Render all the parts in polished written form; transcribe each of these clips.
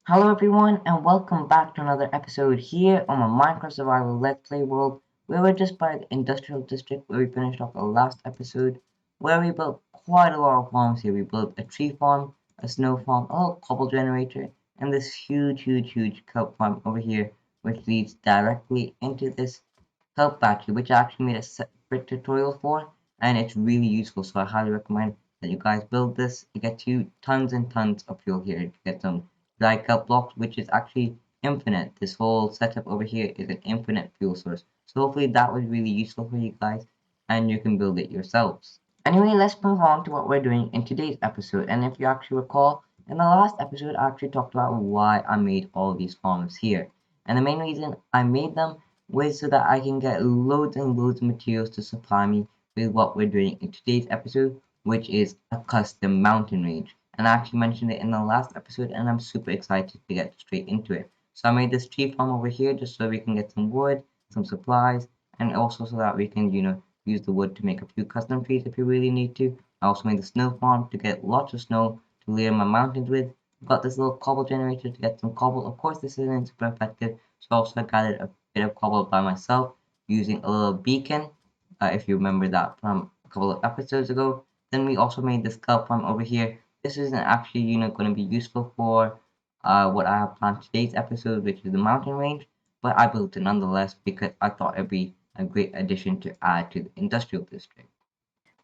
Hello everyone and welcome back to another episode here on my Minecraft Survival Let's Play world. We were just by the industrial district where we finished off the last episode where we built quite a lot of farms here. We built a tree farm, a snow farm, a little cobble generator, and this huge kelp farm over here which leads directly into this kelp battery which I actually made a separate tutorial for, and it's really useful, so I highly recommend that you guys build this. It gets you tons and tons of fuel here. You get some dry kelp blocks, which is actually infinite. This whole setup over here is an infinite fuel source. So hopefully that was really useful for you guys and you can build it yourselves. Anyway, let's move on to what we're doing in today's episode. And if you actually recall, in the last episode, I actually talked about why I made all these farms here. And the main reason I made them was so that I can get loads and loads of materials to supply me with what we're doing in today's episode, which is a custom mountain range. And I actually mentioned it in the last episode, and I'm super excited to get straight into it. So I made this tree farm over here just so we can get some wood, some supplies, and also so that we can, use the wood to make a few custom trees if you really need to. I also made the snow farm to get lots of snow to layer my mountains with. I've got this little cobble generator to get some cobble. Of course, this isn't super effective, so I also gathered a bit of cobble by myself using a little beacon, if you remember that from a couple of episodes ago. Then we also made this kelp farm over here. This isn't actually, going to be useful for what I have planned today's episode, which is the mountain range, but I built it nonetheless because I thought it'd be a great addition to add to the industrial district.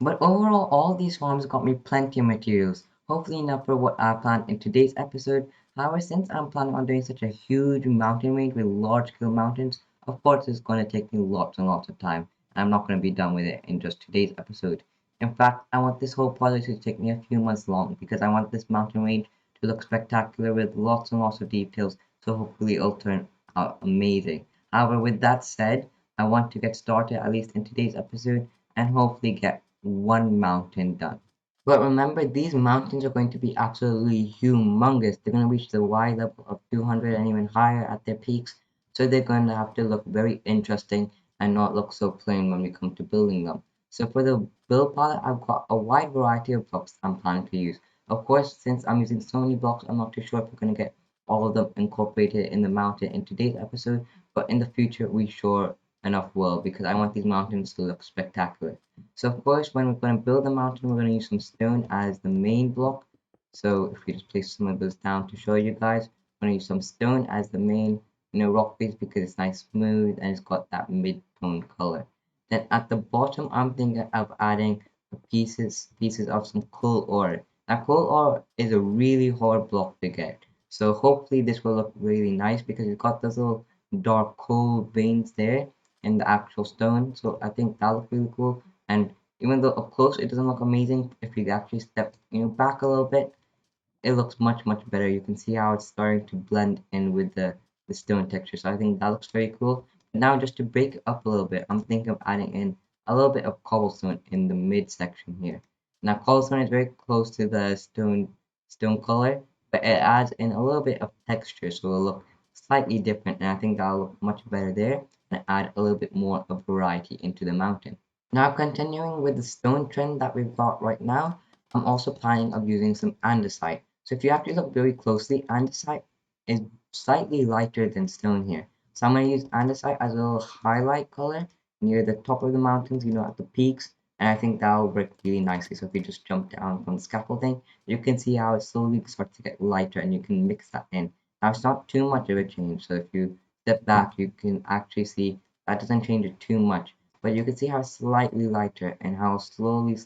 But overall, all these farms got me plenty of materials, hopefully enough for what I planned in today's episode. However, since I'm planning on doing such a huge mountain range with large scale mountains, of course it's going to take me lots and lots of time, and I'm not going to be done with it in just today's episode. In fact, I want this whole project to take me a few months long because I want this mountain range to look spectacular with lots and lots of details, so hopefully it'll turn out amazing. However, with that said, I want to get started at least in today's episode and hopefully get one mountain done. But remember, these mountains are going to be absolutely humongous. They're going to reach the Y level of 200 and even higher at their peaks. So they're going to have to look very interesting and not look so plain when we come to building them. So for the build palette, I've got a wide variety of blocks I'm planning to use. Of course, since I'm using so many blocks, I'm not too sure if we're going to get all of them incorporated in the mountain in today's episode. But in the future, we sure enough will, because I want these mountains to look spectacular. So of course, when we're going to build the mountain, we're going to use some stone as the main block. So if we just place some of those down to show you guys, we're going to use some stone as the main, rock base because it's nice, smooth, and it's got that mid-tone color. Then at the bottom, I'm thinking of adding pieces of some coal ore. Now, coal ore is a really hard block to get. So hopefully this will look really nice because it's got those little dark coal veins there in the actual stone. So I think that looks really cool. And even though up close it doesn't look amazing, if you actually step back a little bit, it looks much better. You can see how it's starting to blend in with the stone texture. So I think that looks very cool. Now just to break it up a little bit, I'm thinking of adding in a little bit of cobblestone in the mid section here. Now cobblestone is very close to the stone color, but it adds in a little bit of texture, so it'll look slightly different, and I think that'll look much better there and add a little bit more of variety into the mountain. Now continuing with the stone trend that we've got right now, I'm also planning of using some andesite. So if you actually look very closely, andesite is slightly lighter than stone here. So I'm going to use andesite as a little highlight color near the top of the mountains, at the peaks. And I think that will work really nicely. So if you just jump down from the scaffolding, you can see how it slowly starts to get lighter and you can mix that in. Now it's not too much of a change. So if you step back, you can actually see that doesn't change it too much. But you can see how slightly lighter and how slowly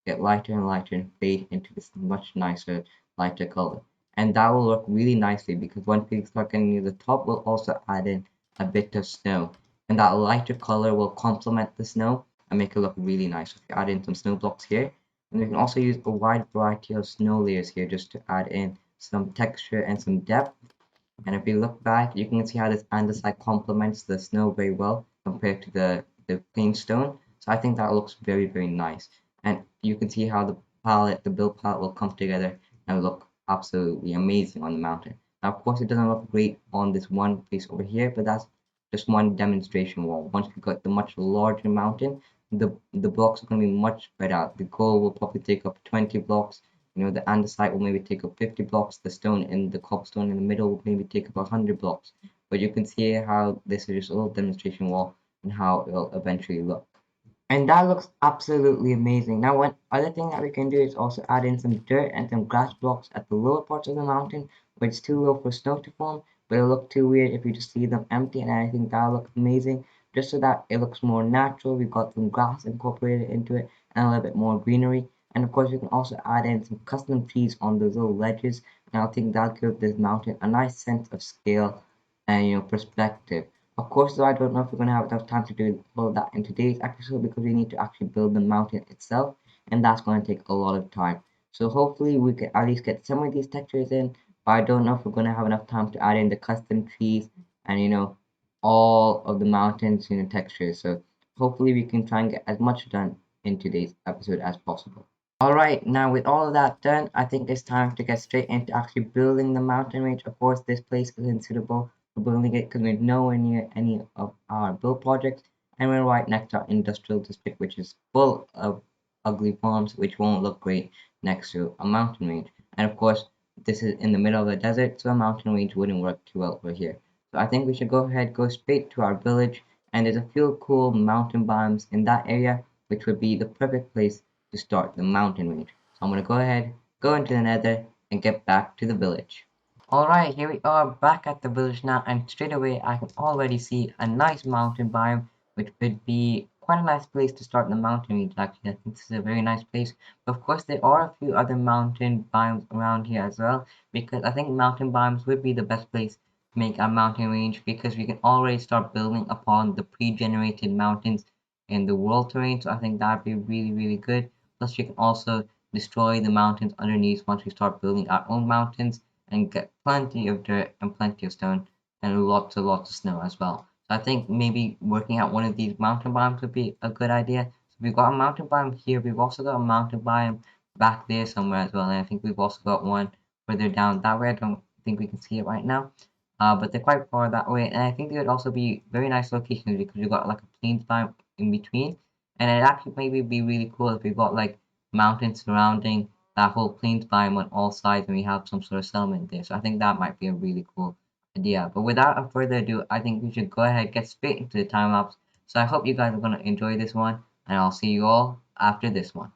get lighter and lighter and fade into this much nicer, lighter color. And that will look really nicely because once we start getting near the top, we'll also add in a bit of snow. And that lighter color will complement the snow and make it look really nice. So if you add in some snow blocks here, and you can also use a wide variety of snow layers here just to add in some texture and some depth. And if you look back, you can see how this andesite complements the snow very well compared to the plain stone. So I think that looks very nice. And you can see how the build palette will come together and look absolutely amazing on the mountain. Now, of course, it doesn't look great on this one place over here, but that's just one demonstration wall. Once we got the much larger mountain, the blocks are going to be much spread out. The gold will probably take up 20 blocks. The andesite will maybe take up 50 blocks. The stone and the cobblestone in the middle will maybe take up 100 blocks. But you can see how this is just a little demonstration wall and how it will eventually look. And that looks absolutely amazing. Now, one other thing that we can do is also add in some dirt and some grass blocks at the lower parts of the mountain, where it's too low for snow to form, but it'll look too weird if you just leave them empty, and I think that'll look amazing, just so that it looks more natural. We've got some grass incorporated into it, and a little bit more greenery. And of course, we can also add in some custom trees on those little ledges, and I think that'll give this mountain a nice sense of scale and perspective. Of course, though, I don't know if we're going to have enough time to do all of that in today's episode because we need to actually build the mountain itself, and that's going to take a lot of time. So hopefully we can at least get some of these textures in, but I don't know if we're going to have enough time to add in the custom trees and all of the mountains textures. So hopefully we can try and get as much done in today's episode as possible. Alright, now with all of that done, I think it's time to get straight into actually building the mountain range. Of course, this place isn't suitable for building it because we're nowhere near any of our build projects, and we're right next to our industrial district, which is full of ugly farms, which won't look great next to a mountain range. And of course, this is in the middle of the desert, so a mountain range wouldn't work too well over here. So I think we should go straight to our village, and there's a few cool mountain biomes in that area, which would be the perfect place to start the mountain range. So I'm going to go ahead, go into the nether, and get back to the village. Alright, here we are back at the village now, and straight away I can already see a nice mountain biome, which would be quite a nice place to start the mountain range. Actually, I think this is a very nice place. But of course, there are a few other mountain biomes around here as well, because I think mountain biomes would be the best place to make a mountain range because we can already start building upon the pre-generated mountains in the world terrain. So I think that'd be really, really good. Plus, we can also destroy the mountains underneath once we start building our own mountains and get plenty of dirt and plenty of stone and lots of snow as well. So I think maybe working out one of these mountain biomes would be a good idea. So we've got a mountain biome here. We've also got a mountain biome back there somewhere as well. And I think we've also got one further down that way. I don't think we can see it right now. But they're quite far that way. And I think they would also be very nice locations because we've got like a plains biome in between. And it actually maybe be really cool if we've got like mountains surrounding that whole plains biome on all sides and we have some sort of settlement there. So I think that might be a really cool idea. But without further ado, I think we should go ahead get straight into the time lapse. So I hope you guys are going to enjoy this one, and I'll see you all after this one.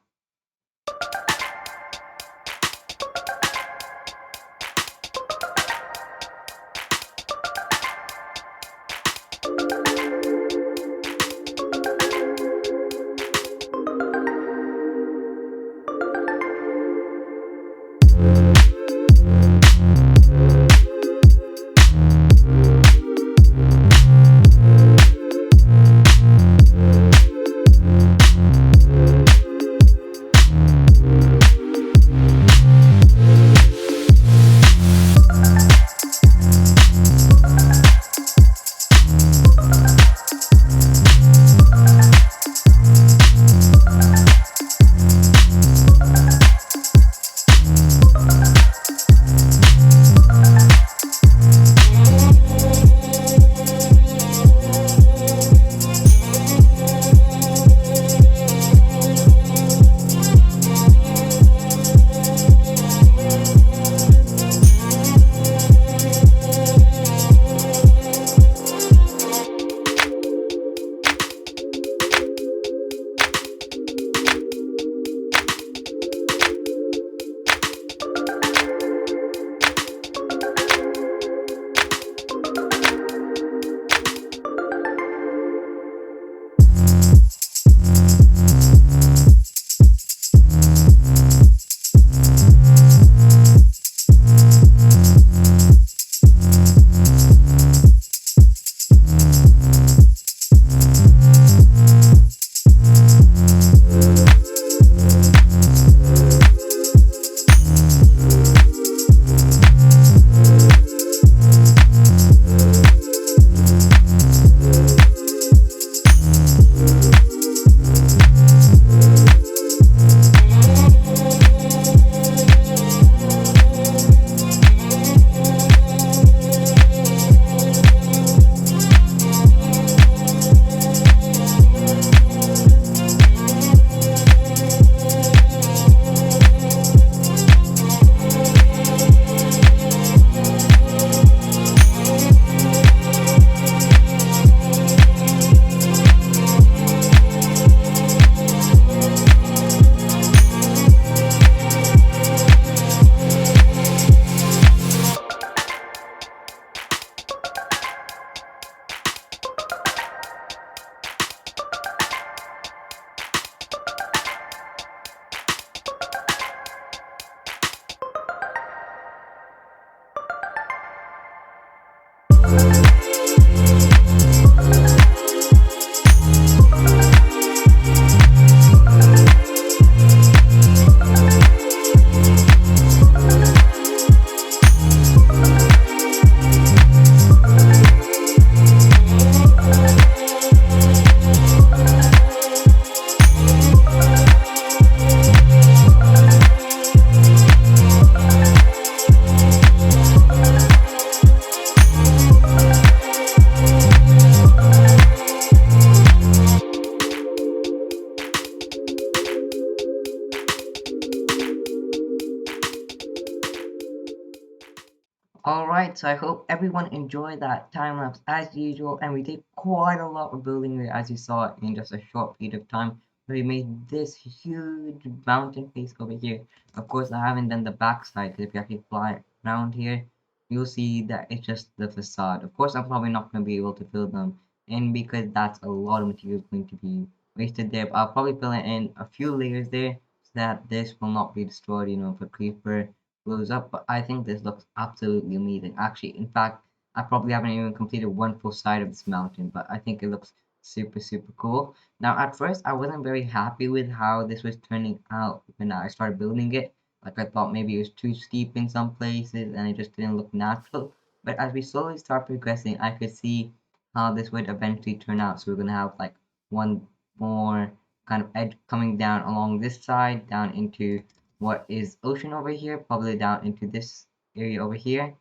Alright, so I hope everyone enjoyed that time lapse as usual, and we did quite a lot of building here as you saw in just a short period of time. We made this huge mountain face over here. Of course, I haven't done the backside because if you actually fly around here, you'll see that it's just the facade. Of course, I'm probably not going to be able to fill them in because that's a lot of material going to be wasted there. But I'll probably fill it in a few layers there so that this will not be destroyed, if a creeper blows up, but I think this looks absolutely amazing. Actually, in fact, I probably haven't even completed one full side of this mountain, but I think it looks super, super cool. Now, at first, I wasn't very happy with how this was turning out when I started building it. Like, I thought maybe it was too steep in some places and it just didn't look natural. But as we slowly start progressing, I could see how this would eventually turn out. So we're gonna have like one more kind of edge coming down along this side, down into what is ocean over here, probably down into this area over here.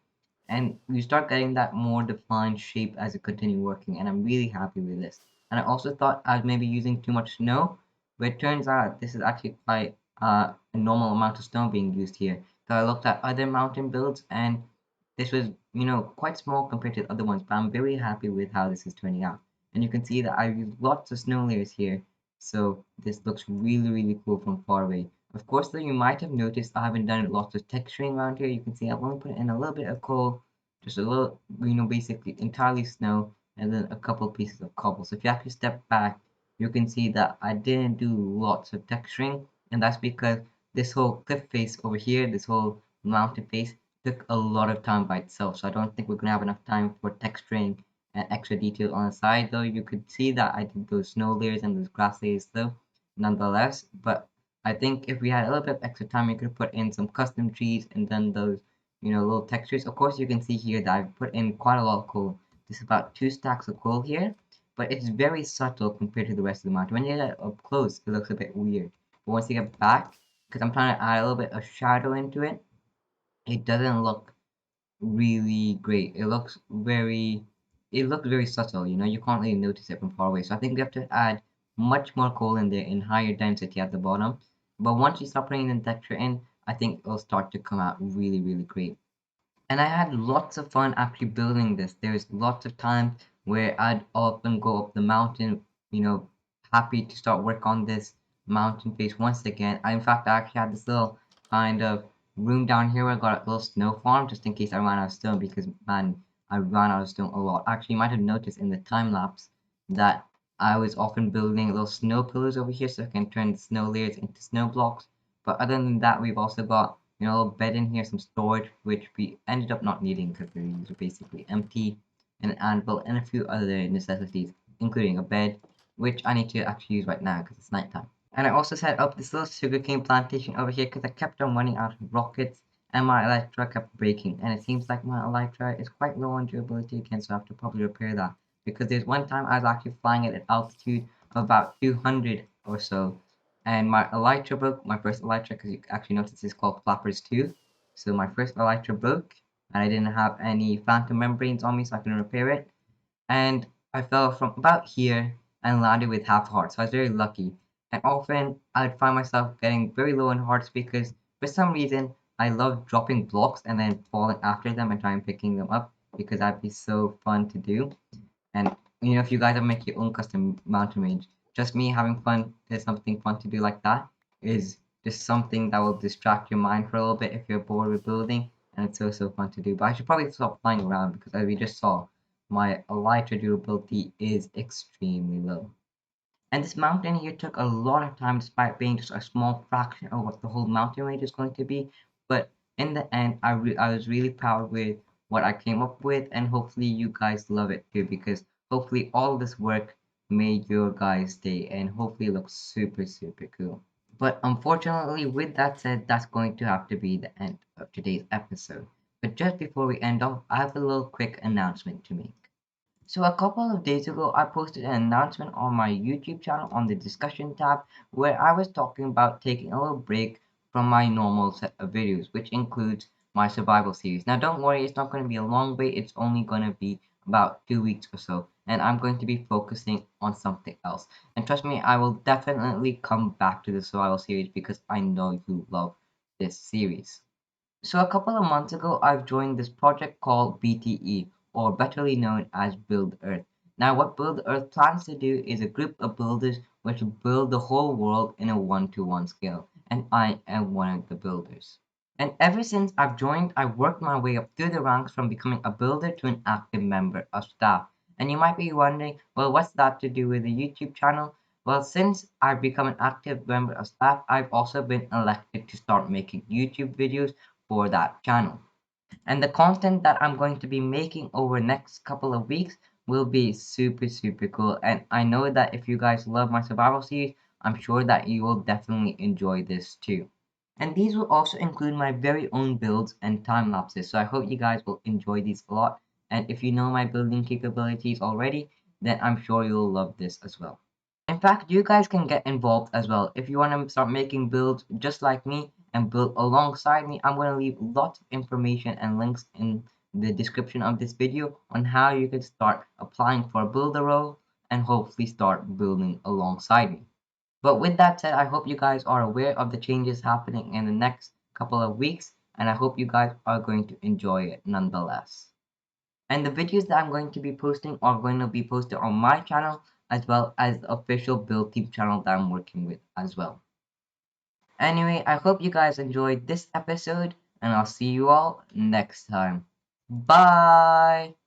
And you start getting that more defined shape as you continue working, and I'm really happy with this. And I also thought I was maybe using too much snow, but it turns out this is actually quite a normal amount of snow being used here. So I looked at other mountain builds, and this was, quite small compared to the other ones, but I'm very happy with how this is turning out. And you can see that I used lots of snow layers here, so this looks really, really cool from far away. Of course, though, you might have noticed I haven't done lots of texturing around here. You can see I've only put in a little bit of coal, just a little, basically entirely snow, and then a couple pieces of cobble. So if you actually step back, you can see that I didn't do lots of texturing, and that's because this whole cliff face over here, this whole mountain face, took a lot of time by itself. So I don't think we're gonna have enough time for texturing and extra detail on the side, though. You could see that I did those snow layers and those grass layers, though, nonetheless. But I think if we had a little bit of extra time, we could put in some custom trees and then those, little textures. Of course, you can see here that I've put in quite a lot of coal. This is about 2 stacks of coal here, but it's very subtle compared to the rest of the mountain. When you get up close, it looks a bit weird. But once you get back, because I'm trying to add a little bit of shadow into it, it doesn't look really great. It looks very subtle, you can't really notice it from far away. So I think we have to add much more coal in there in higher density at the bottom. But once you start putting the texture in, I think it'll start to come out really, really great. And I had lots of fun actually building this. There's lots of times where I'd often go up the mountain, you know, happy to start work on this mountain face once again. In fact, I actually had this little kind of room down here where I got a little snow farm just in case I ran out of stone because, man, I ran out of stone a lot. Actually, you might have noticed in the time lapse that I was often building little snow pillars over here so I can turn the snow layers into snow blocks. But other than that, we've also got a little bed in here, some storage, which we ended up not needing because these are basically empty, an anvil, and a few other necessities, including a bed, which I need to actually use right now because it's nighttime. And I also set up this little sugarcane plantation over here because I kept on running out of rockets and my Elytra kept breaking. And it seems like my Elytra is quite low on durability again, so I have to probably repair that. Because there's one time I was actually flying at an altitude of about 200 or so, and my elytra broke, my first elytra, because you actually notice it's called Flappers 2. So my first elytra broke, and I didn't have any phantom membranes on me, so I couldn't repair it. And I fell from about here and landed with half heart, so I was very lucky. And often I'd find myself getting very low in hearts because for some reason I love dropping blocks and then falling after them and trying picking them up because that'd be so fun to do. And if you guys ever make your own custom mountain range, just me having fun is something fun to do like that is just something that will distract your mind for a little bit if you're bored with building, and it's so so fun to do. But I should probably stop flying around because as we just saw, my elytra durability is extremely low. And this mountain here took a lot of time despite being just a small fraction of what the whole mountain range is going to be. But in the end, I was really proud with what I came up with, and hopefully you guys love it too, because hopefully all this work made your guys' day, and hopefully it looks super, super cool. But unfortunately, with that said, that's going to have to be the end of today's episode. But just before we end off, I have a little quick announcement to make. So a couple of days ago, I posted an announcement on my YouTube channel on the discussion tab where I was talking about taking a little break from my normal set of videos, which includes my survival series. Now, don't worry, it's not going to be a long wait. It's only going to be about 2 weeks or so, and I'm going to be focusing on something else. And trust me, I will definitely come back to the survival series because I know you love this series. So a couple of months ago, I've joined this project called BTE, or betterly known as Build Earth. Now, what Build Earth plans to do is a group of builders which build the whole world in a one-to-one scale, and I am one of the builders. And ever since I've joined, I've worked my way up through the ranks from becoming a builder to an active member of staff. And you might be wondering, well, what's that to do with the YouTube channel? Well, since I've become an active member of staff, I've also been elected to start making YouTube videos for that channel. And the content that I'm going to be making over next couple of weeks will be super cool. And I know that if you guys love my survival series, I'm sure that you will definitely enjoy this too. And these will also include my very own builds and time lapses. So I hope you guys will enjoy these a lot. And if you know my building capabilities already, then I'm sure you'll love this as well. In fact, you guys can get involved as well. If you want to start making builds just like me and build alongside me, I'm going to leave lots of information and links in the description of this video on how you can start applying for a builder role and hopefully start building alongside me. But with that said, I hope you guys are aware of the changes happening in the next couple of weeks, and I hope you guys are going to enjoy it nonetheless. And the videos that I'm going to be posting are going to be posted on my channel as well as the official build team channel that I'm working with as well. Anyway, I hope you guys enjoyed this episode and I'll see you all next time. Bye!